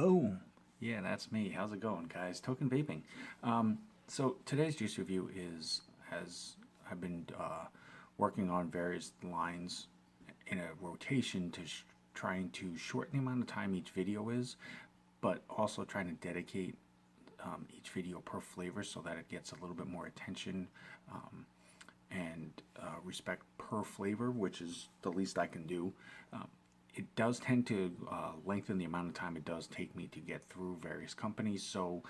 Boom! Yeah, that's me. How's it going, guys? Token Vaping. So today's juice review is as I've been working on various lines in a rotation to trying to shorten the amount of time each video is, but also trying to dedicate each video per flavor so that it gets a little bit more attention and respect per flavor, which is the least I can do. It does tend to lengthen the amount of time it does take me to get through various companies, so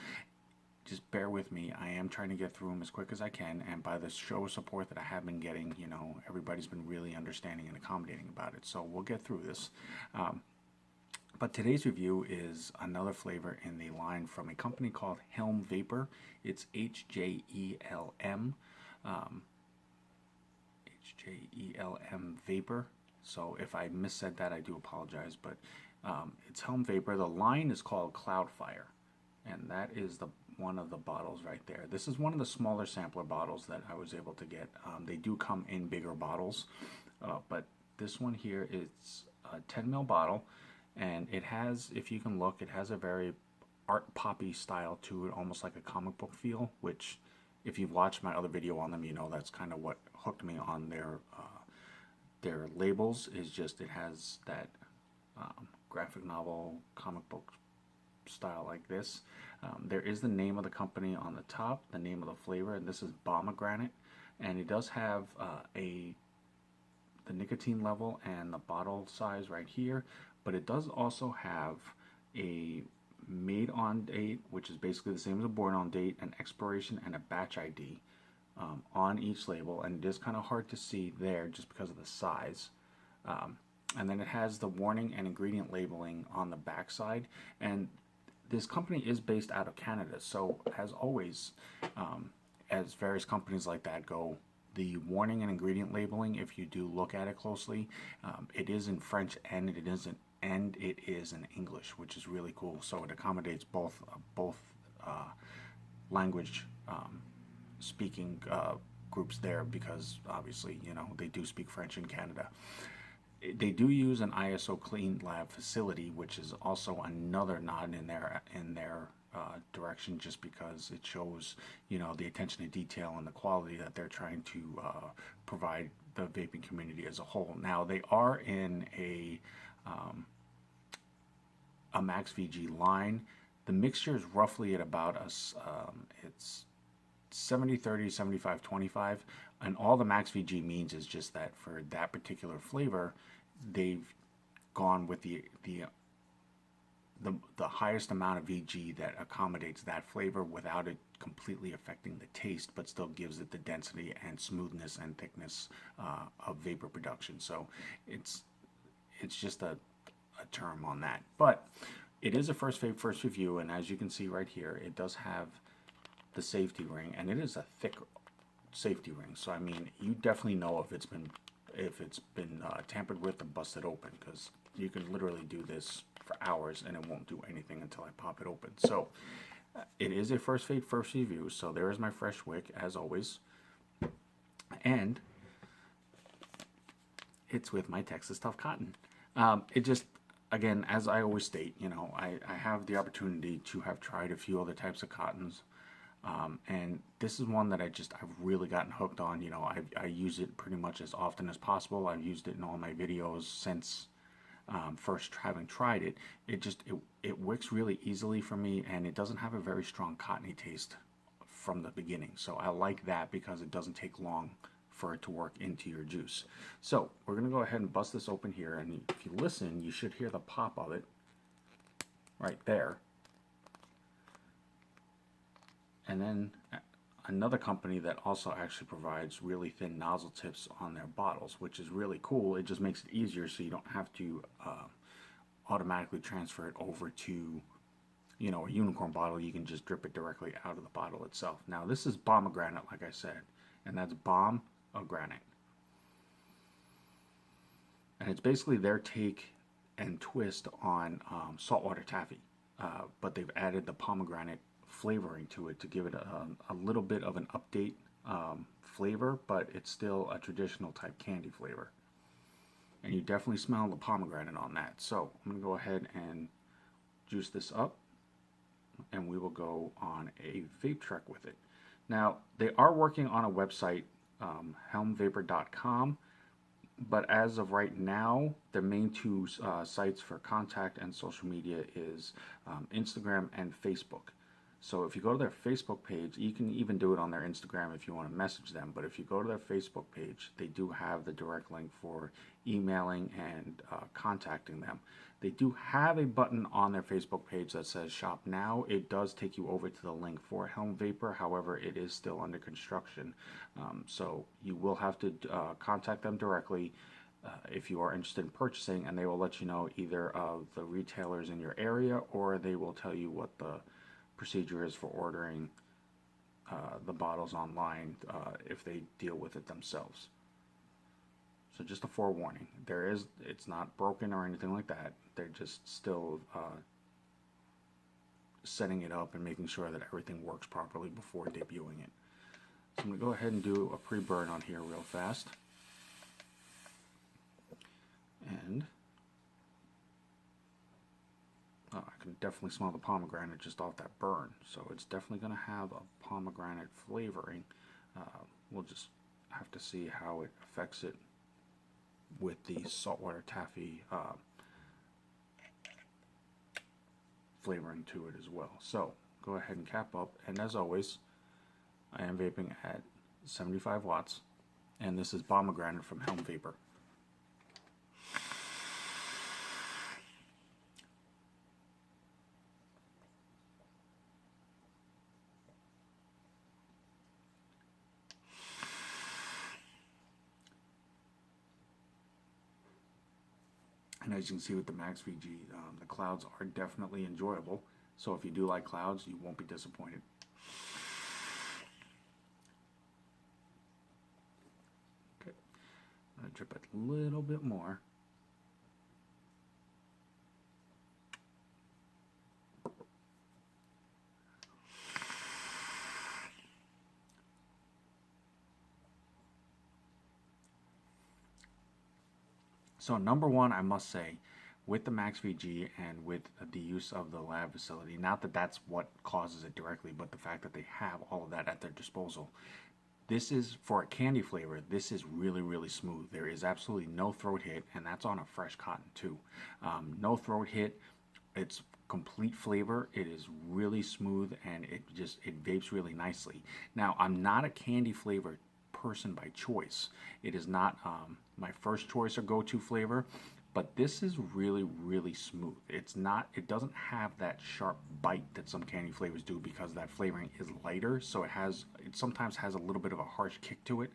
just bear with me. I am trying to get through them as quick as I can, and by the show of support that I have been getting, you know, everybody's been really understanding and accommodating about it, so we'll get through this. But today's review is another flavor in the line from a company called Hjelm Vapor. It's Hjelm, Hjelm Vapor. So if I missaid that, I do apologize, but it's Hjelm Vapor. The line is called Cloudfire, and that is one of the bottles right there. This is one of the smaller sampler bottles that I was able to get. They do come in bigger bottles, but this one here is a 10 ml bottle, and it has, if you can look, it has a very art poppy style to it, almost like a comic book feel, which if you've watched my other video on them, you know that's kind of what hooked me on their labels. Is just it has that graphic novel comic book style like this. There is the name of the company on the top, the name of the flavor, and this is Bomb-A-Granate, and it does have the nicotine level and the bottle size right here, but it does also have a made on date, which is basically the same as a born on date, an expiration, and a batch ID on each label, and it is kind of hard to see there just because of the size. And then it has the warning and ingredient labeling on the back side, and this company is based out of Canada, so as always, as various companies like that go, the warning and ingredient labeling, if you do look at it closely, it is in French and it is in English, which is really cool. So it accommodates both language speaking groups there, because obviously, you know, they do speak French in Canada. They do use an ISO clean lab facility, which is also another nod in their direction, just because it shows, you know, the attention to detail and the quality that they're trying to provide the vaping community as a whole. Now they are in a max VG line. The mixture is roughly at about it's 70-30, 75-25, and all the max VG means is just that for that particular flavor, they've gone with the highest amount of VG that accommodates that flavor without it completely affecting the taste, but still gives it the density and smoothness and thickness of vapor production. So it's just a term on that, but it is a first vape first review, and as you can see right here, it does have the safety ring, and it is a thick safety ring. So I mean, you definitely know if it's been tampered with and busted open, because you can literally do this for hours and it won't do anything until I pop it open. So it is a first vape first review. So there is my fresh wick as always, and it's with my Texas Tough Cotton. It just, again, as I always state, you know, I have the opportunity to have tried a few other types of cottons. And this is one that I've really gotten hooked on. You know, I use it pretty much as often as possible. I've used it in all my videos since first having tried it. It wicks really easily for me, and it doesn't have a very strong cottony taste from the beginning. So I like that because it doesn't take long for it to work into your juice. So we're going to go ahead and bust this open here, and if you listen, you should hear the pop of it right there. And then another company that also actually provides really thin nozzle tips on their bottles, which is really cool. It just makes it easier, so you don't have to automatically transfer it over to, you know, a unicorn bottle. You can just drip it directly out of the bottle itself. Now this is Bomb-A-Granate, like I said, and that's Bomb-A-Granate. And it's basically their take and twist on Salt Water Taffy, but they've added the pomegranate flavoring to it to give it a little bit of an update flavor, but it's still a traditional type candy flavor. And you definitely smell the pomegranate on that. So I'm going to go ahead and juice this up, and we will go on a vape trek with it. Now, they are working on a website, hjelmvapor.com, but as of right now, the main two sites for contact and social media is Instagram and Facebook. So if you go to their Facebook page, you can even do it on their Instagram if you want to message them. But if you go to their Facebook page, they do have the direct link for emailing and contacting them. They do have a button on their Facebook page that says Shop Now. It does take you over to the link for Hjelm Vapor. However, it is still under construction. So you will have to contact them directly if you are interested in purchasing, and they will let you know either of the retailers in your area, or they will tell you what the procedure is for ordering the bottles online if they deal with it themselves. So just a forewarning, it's not broken or anything like that. They're just still setting it up and making sure that everything works properly before debuting it. So I'm going to go ahead and do a pre-burn on here real fast. And I can definitely smell the pomegranate just off that burn, so it's definitely going to have a pomegranate flavoring. We'll just have to see how it affects it with the Salt Water Taffy flavoring to it as well. So go ahead and cap up, and as always, I am vaping at 75 watts, and this is Bomb-A-Granate from Hjelm Vapor. And as you can see with the Max VG, the clouds are definitely enjoyable. So if you do like clouds, you won't be disappointed. Okay, I'm going to drip a little bit more. So number one, I must say, with the Max VG and with the use of the lab facility, not that that's what causes it directly, but the fact that they have all of that at their disposal. This is, for a candy flavor, this is really, really smooth. There is absolutely no throat hit, and that's on a fresh cotton too. No throat hit, it's complete flavor. It is really smooth, and it vapes really nicely. Now, I'm not a candy flavor person by choice. It is not my first choice or go-to flavor, but this is really, really smooth. It doesn't have that sharp bite that some candy flavors do because that flavoring is lighter, so it sometimes has a little bit of a harsh kick to it.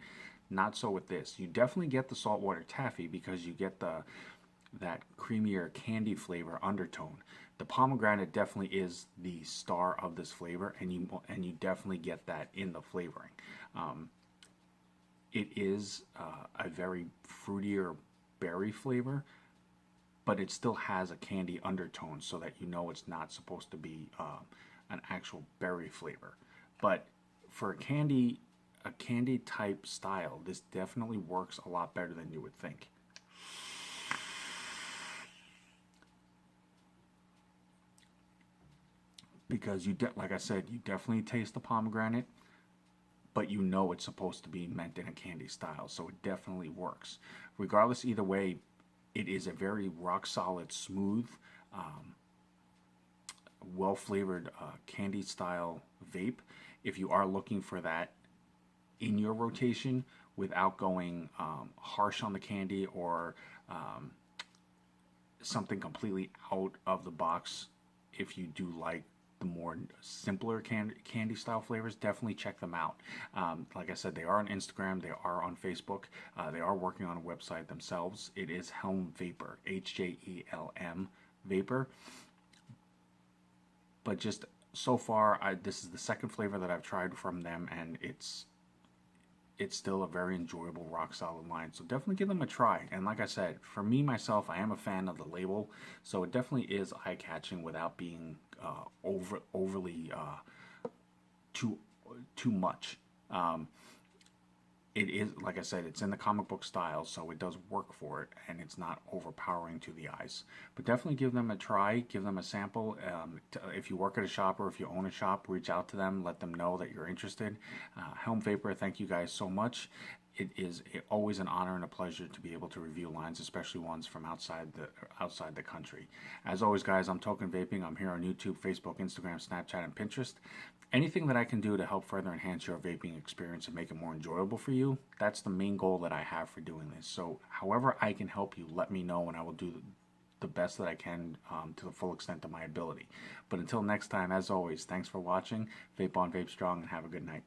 Not so with this. You definitely get the Salt Water Taffy because you get that creamier candy flavor undertone. The pomegranate definitely is the star of this flavor, and you definitely get that in the flavoring. It is a very fruitier berry flavor, but it still has a candy undertone so that you know it's not supposed to be an actual berry flavor. But for a candy type style, this definitely works a lot better than you would think. Because like I said, you definitely taste the pomegranate, but you know it's supposed to be meant in a candy style, so it definitely works. Regardless, either way, it is a very rock solid, smooth, well flavored candy style vape. If you are looking for that in your rotation without going harsh on the candy or something completely out of the box, if you do like the more simpler candy style flavors, definitely check them out. Like I said, they are on Instagram, they are on Facebook, they are working on a website themselves. It is Hjelm Vapor, Hjelm Vapor. But just so far, this is the second flavor that I've tried from them, and it's still a very enjoyable rock solid line, so definitely give them a try. And like I said, for me myself, I am a fan of the label, so it definitely is eye-catching without being overly too much. it is, like I said, it's in the comic book style, so it does work for it, and it's not overpowering to the eyes. But definitely give them a try, give them a sample. If you work at a shop or if you own a shop, reach out to them, let them know that you're interested. Hjelm Vapor, thank you guys so much. It is always an honor and a pleasure to be able to review lines, especially ones from outside the country. As always, guys, I'm Token Vaping. I'm here on YouTube, Facebook, Instagram, Snapchat, and Pinterest. Anything that I can do to help further enhance your vaping experience and make it more enjoyable for you, that's the main goal that I have for doing this. So however I can help you, let me know, and I will do the best that I can to the full extent of my ability. But until next time, as always, thanks for watching. Vape on, vape strong, and have a good night.